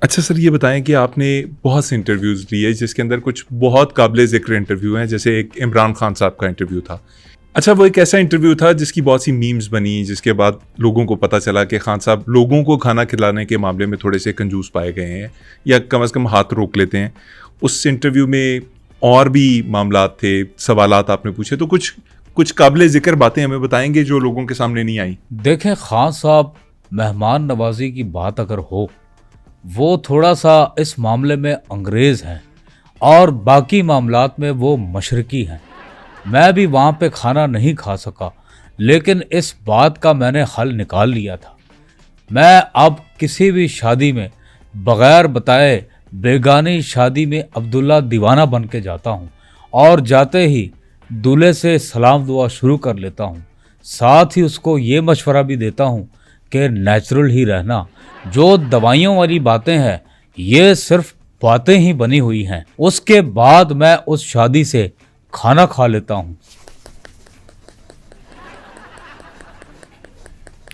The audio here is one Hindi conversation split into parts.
अच्छा सर, ये बताएं कि आपने बहुत से इंटरव्यूज़ लिए जिसके अंदर कुछ बहुत काबिल ज़िक्र इंटरव्यू हैं, जैसे एक इमरान खान साहब का इंटरव्यू था। अच्छा, वो एक ऐसा इंटरव्यू था जिसकी बहुत सी मीम्स बनी, जिसके बाद लोगों को पता चला कि खान साहब लोगों को खाना खिलाने के मामले में थोड़े से कंजूस पाए गए हैं, या कम से कम हाथ रोक लेते हैं। उस इंटरव्यू में और भी मामलात थे, सवालात आपने पूछे, तो कुछ कुछ काबिल ज़िक्र बातें हमें बताएंगे जो लोगों के सामने नहीं आई। देखें, खान साहब मेहमान नवाजी की बात अगर हो, वो थोड़ा सा इस मामले में अंग्रेज़ हैं और बाकी मामलात में वो मशरकी हैं। मैं भी वहाँ पे खाना नहीं खा सका, लेकिन इस बात का मैंने हल निकाल लिया था। मैं अब किसी भी शादी में बगैर बताए बेगानी शादी में अब्दुल्ला दीवाना बन के जाता हूँ और जाते ही दूल्हे से सलाम दुआ शुरू कर लेता हूँ। साथ ही उसको ये मशवरा भी देता हूँ कि नेचुरल ही रहना। जो दवाइयों वाली बातें हैं, ये सिर्फ बातें ही बनी हुई हैं। उसके बाद मैं उस शादी से खाना खा लेता हूँ।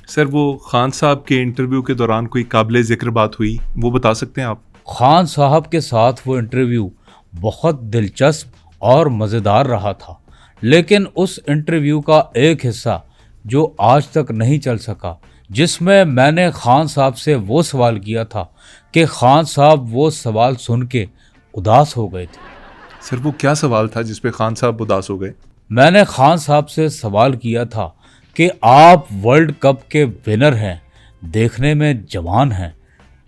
सर, वो खान साहब के इंटरव्यू के दौरान कोई काबिल ज़िक्र बात हुई, वो बता सकते हैं आप? खान साहब के साथ वो इंटरव्यू बहुत दिलचस्प और मज़ेदार रहा था, लेकिन उस इंटरव्यू का एक हिस्सा जो आज तक नहीं चल सका, जिसमें मैंने खान साहब से वो सवाल किया था कि खान साहब वो सवाल सुन के उदास हो गए थे। सर, वो क्या सवाल था जिस पे खान साहब उदास हो गए? मैंने खान साहब से सवाल किया था कि आप वर्ल्ड कप के विनर हैं, देखने में जवान हैं,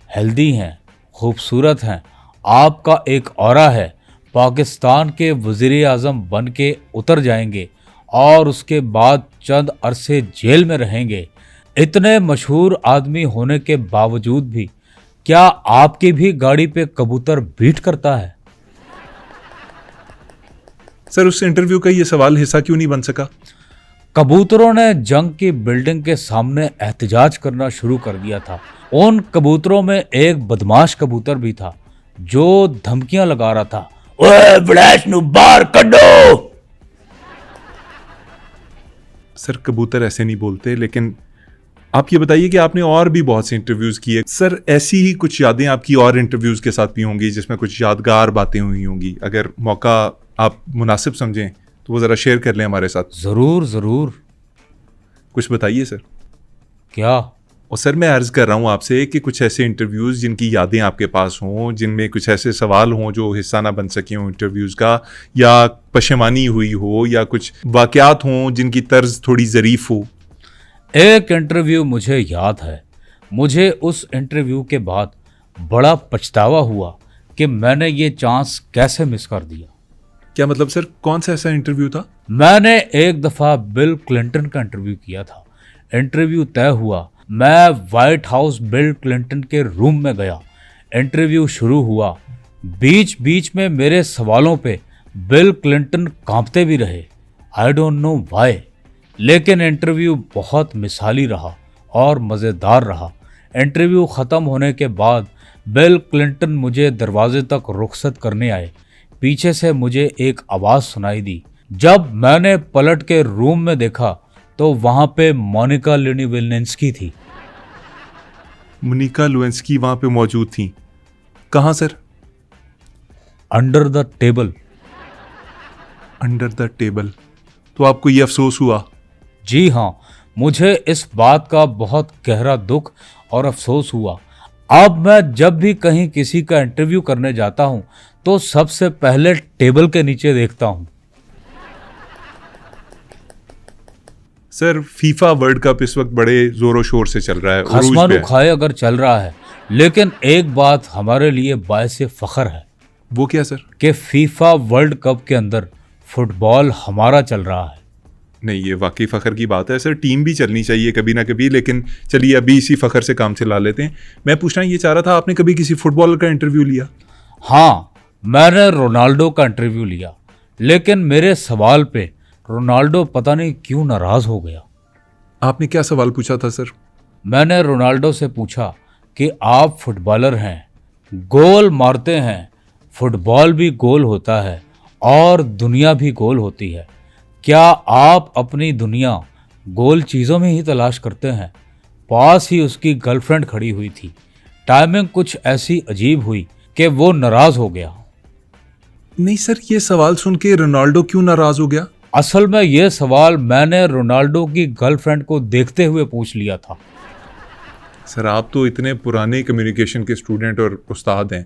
हेल्दी हैं, खूबसूरत हैं, आपका एक ऑरा है, पाकिस्तान के वज़ीर आज़म बन के उतर जाएंगे और उसके बाद चंद अरसे जेल में रहेंगे। इतने मशहूर आदमी होने के बावजूद भी क्या आपकी भी गाड़ी पे कबूतर बीट करता है? सर, उस इंटरव्यू का ये सवाल हिस्सा क्यों नहीं बन सका? कबूतरों ने जंग की बिल्डिंग के सामने एहतजाज करना शुरू कर दिया था। उन कबूतरों में एक बदमाश कबूतर भी था जो धमकियां लगा रहा था, ओए फ्लैश नु बाहर कड्डो। सर, कबूतर ऐसे नहीं बोलते, लेकिन आप ये बताइए कि आपने और भी बहुत से इंटरव्यूज़ किए। सर, ऐसी ही कुछ यादें आपकी और इंटरव्यूज़ के साथ भी होंगी जिसमें कुछ यादगार बातें हुई होंगी। अगर मौका आप मुनासिब समझें तो वो ज़रा शेयर कर लें हमारे साथ। जरूर जरूर। कुछ बताइए सर। क्या? और सर, मैं अर्ज़ कर रहा हूँ आपसे कि कुछ ऐसे इंटरव्यूज़ जिनकी यादें आपके पास हों, जिनमें कुछ ऐसे सवाल हों जो हिस्सा ना बन सके हों इंटरव्यूज़ का, या पशेमानी हुई हो, या कुछ वाक़यात हों जिनकी तर्ज थोड़ी ज़रीफ़ हो। एक इंटरव्यू मुझे याद है। मुझे उस इंटरव्यू के बाद बड़ा पछतावा हुआ कि मैंने ये चांस कैसे मिस कर दिया। क्या मतलब सर, कौन सा ऐसा इंटरव्यू था? मैंने एक दफ़ा बिल क्लिंटन का इंटरव्यू किया था। इंटरव्यू तय हुआ, मैं वाइट हाउस बिल क्लिंटन के रूम में गया। इंटरव्यू शुरू हुआ। बीच बीच में मेरे सवालों पे बिल क्लिंटन कांपते भी रहे। आई डोंट नो व्हाई, लेकिन इंटरव्यू बहुत मिसाली रहा और मज़ेदार रहा। इंटरव्यू ख़त्म होने के बाद बिल क्लिंटन मुझे दरवाजे तक रुखसत करने आए। पीछे से मुझे एक आवाज़ सुनाई दी। जब मैंने पलट के रूम में देखा तो वहाँ पे मोनिका लेविन्स्की थी। मोनिका लेविन्स्की वहाँ पे मौजूद थी? कहाँ sir? Under the table. Under the table? तो आपको ये अफसोस हुआ? जी हाँ, मुझे इस बात का बहुत गहरा दुख और अफसोस हुआ। अब मैं जब भी कहीं किसी का इंटरव्यू करने जाता हूँ तो सबसे पहले टेबल के नीचे देखता हूँ। सर, फीफा वर्ल्ड कप इस वक्त बड़े जोरों शोर से चल रहा है, उरूज पे खसमानु है। खाए अगर चल रहा है, लेकिन एक बात हमारे लिए बायसे फख्र है। वो क्या सर? कि फीफा वर्ल्ड कप के अंदर फुटबॉल हमारा चल रहा है। नहीं, ये वाकई फ़ख्र की बात है सर। टीम भी चलनी चाहिए कभी ना कभी, लेकिन चलिए अभी इसी फ़ख्र से काम चला लेते हैं। मैं पूछना ये चाह रहा था, आपने कभी किसी फुटबॉलर का इंटरव्यू लिया? हाँ, मैंने रोनाल्डो का इंटरव्यू लिया, लेकिन मेरे सवाल पे रोनाल्डो पता नहीं क्यों नाराज़ हो गया। आपने क्या सवाल पूछा था सर? मैंने रोनाल्डो से पूछा कि आप फुटबॉलर हैं, गोल मारते हैं, फुटबॉल भी गोल होता है और दुनिया भी गोल होती है, क्या आप अपनी दुनिया गोल चीज़ों में ही तलाश करते हैं? पास ही उसकी गर्लफ्रेंड खड़ी हुई थी। टाइमिंग कुछ ऐसी अजीब हुई कि वो नाराज हो गया। नहीं सर, ये सवाल सुन के रोनाल्डो क्यों नाराज हो गया? असल में ये सवाल मैंने रोनाल्डो की गर्लफ्रेंड को देखते हुए पूछ लिया था। सर आप तो इतने पुराने कम्युनिकेशन के स्टूडेंट और उस्ताद हैं,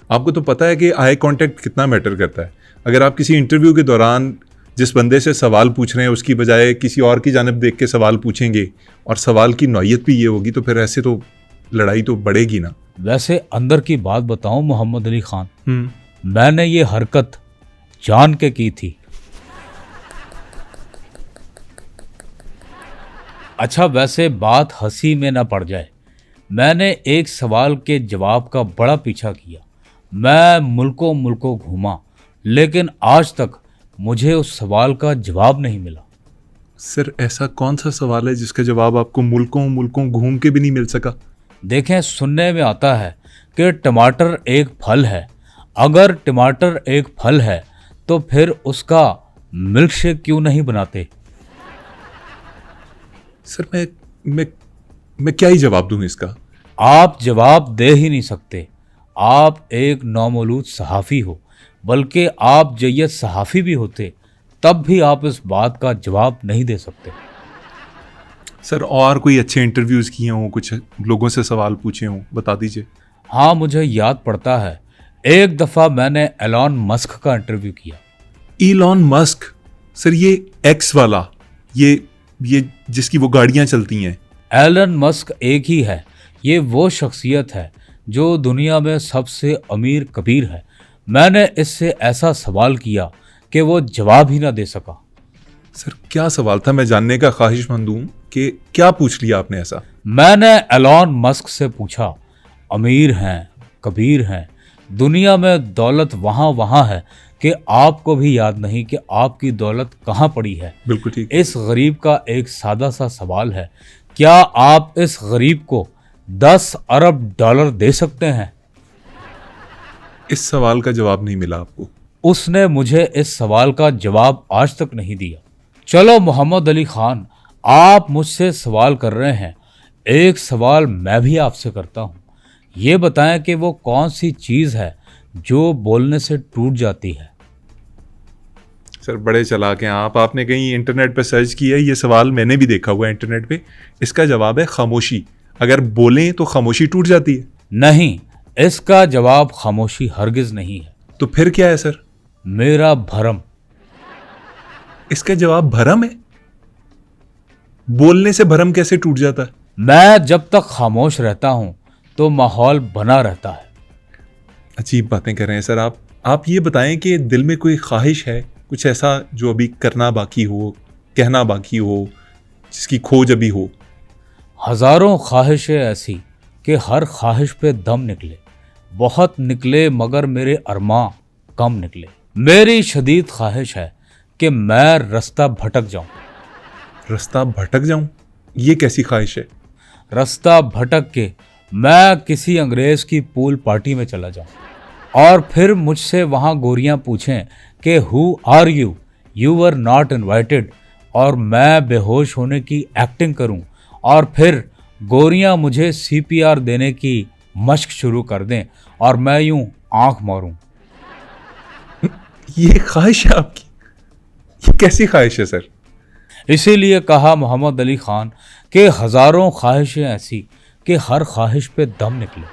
आपको तो पता है कि आई कांटेक्ट कितना मैटर करता है। अगर आप किसी इंटरव्यू के दौरान जिस बंदे से सवाल पूछ रहे हैं उसकी बजाय किसी और की जानिब देख के सवाल पूछेंगे और सवाल की नौयत भी ये होगी, तो फिर ऐसे तो लड़ाई तो बढ़ेगी ना। वैसे अंदर की बात बताऊं मोहम्मद अली खान, मैंने ये हरकत जान के की थी। अच्छा, वैसे बात हंसी में ना पड़ जाए, मैंने एक सवाल के जवाब का बड़ा पीछा किया। मैं मुल्कों मुल्कों घूमा, लेकिन आज तक मुझे उस सवाल का जवाब नहीं मिला। सर ऐसा कौन सा सवाल है जिसका जवाब आपको मुल्कों मुल्कों घूम के भी नहीं मिल सका? देखें, सुनने में आता है कि टमाटर एक फल है। अगर टमाटर एक फल है तो फिर उसका मिल्क शेक क्यों नहीं बनाते? सर मैं क्या ही जवाब दूं इसका? आप जवाब दे ही नहीं सकते। आप एक नौमौलूद सहाफ़ी हो, बल्कि आप जैयद सहाफ़ी भी होते तब भी आप इस बात का जवाब नहीं दे सकते। सर और कोई अच्छे इंटरव्यूज़ किए हों, कुछ लोगों से सवाल पूछे हों, बता दीजिए। हाँ, मुझे याद पड़ता है, एक दफ़ा मैंने एलॉन मस्क का इंटरव्यू किया। Elon Musk? सर ये एक्स वाला, ये जिसकी वो गाड़ियाँ चलती हैं। एलन मस्क एक ही है। ये वो शख्सियत है जो दुनिया में सबसे अमीर कबीर है। मैंने इससे ऐसा सवाल किया कि वो जवाब ही ना दे सका। सर क्या सवाल था? मैं जानने का ख्वाहिशमंद हूं कि क्या पूछ लिया आपने ऐसा? मैंने एलॉन मस्क से पूछा, अमीर हैं, कबीर हैं, दुनिया में दौलत वहाँ वहाँ है कि आपको भी याद नहीं कि आपकी दौलत कहाँ पड़ी है। बिल्कुल ठीक। इस गरीब का एक सादा सा सवाल है, क्या आप इस गरीब को 10 अरब डॉलर दे सकते हैं? इस सवाल का जवाब नहीं मिला आपको? उसने मुझे इस सवाल का जवाब आज तक नहीं दिया। चलो मोहम्मद अली खान, आप मुझसे सवाल कर रहे हैं, एक सवाल मैं भी आपसे करता हूँ। ये बताएं कि वो कौन सी चीज़ है जो बोलने से टूट जाती है? सर बड़े चालाक हैं आप। आपने कहीं इंटरनेट पे सर्च किया है? ये सवाल मैंने भी देखा हुआ है इंटरनेट पे। इसका जवाब है खामोशी। अगर बोलें तो खामोशी टूट जाती है। नहीं, इसका जवाब खामोशी हरगिज नहीं है। तो फिर क्या है सर? मेरा भरम। इसका जवाब भरम है? बोलने से भरम कैसे टूट जाता है? मैं जब तक खामोश रहता हूं तो माहौल बना रहता है। अजीब बातें कर रहे हैं सर आप। आप ये बताएं कि दिल में कोई ख्वाहिश है, कुछ ऐसा जो अभी करना बाकी हो, कहना बाकी हो, जिसकी खोज अभी हो? हजारों ख्वाहिशें ऐसी कि हर ख्वाहिश पे दम निकले, बहुत निकले मगर मेरे अरमां कम निकले। मेरी शदीद ख्वाहिश है कि मैं रास्ता भटक जाऊं। रास्ता भटक जाऊं? ये कैसी ख्वाहिश है? रास्ता भटक के मैं किसी अंग्रेज की पूल पार्टी में चला जाऊं और फिर मुझसे वहां गोरियां पूछें कि who are you, you were not invited, और मैं बेहोश होने की एक्टिंग करूं और फिर गोरियां मुझे CPR देने की मशक शुरू कर दें और मैं यूं आंख मारूं। ये ख्वाहिश है आपकी? ये कैसी ख्वाहिश है सर? इसीलिए कहा मोहम्मद अली खान कि हजारों ख्वाहिशें ऐसी कि हर ख्वाहिश पे दम निकले।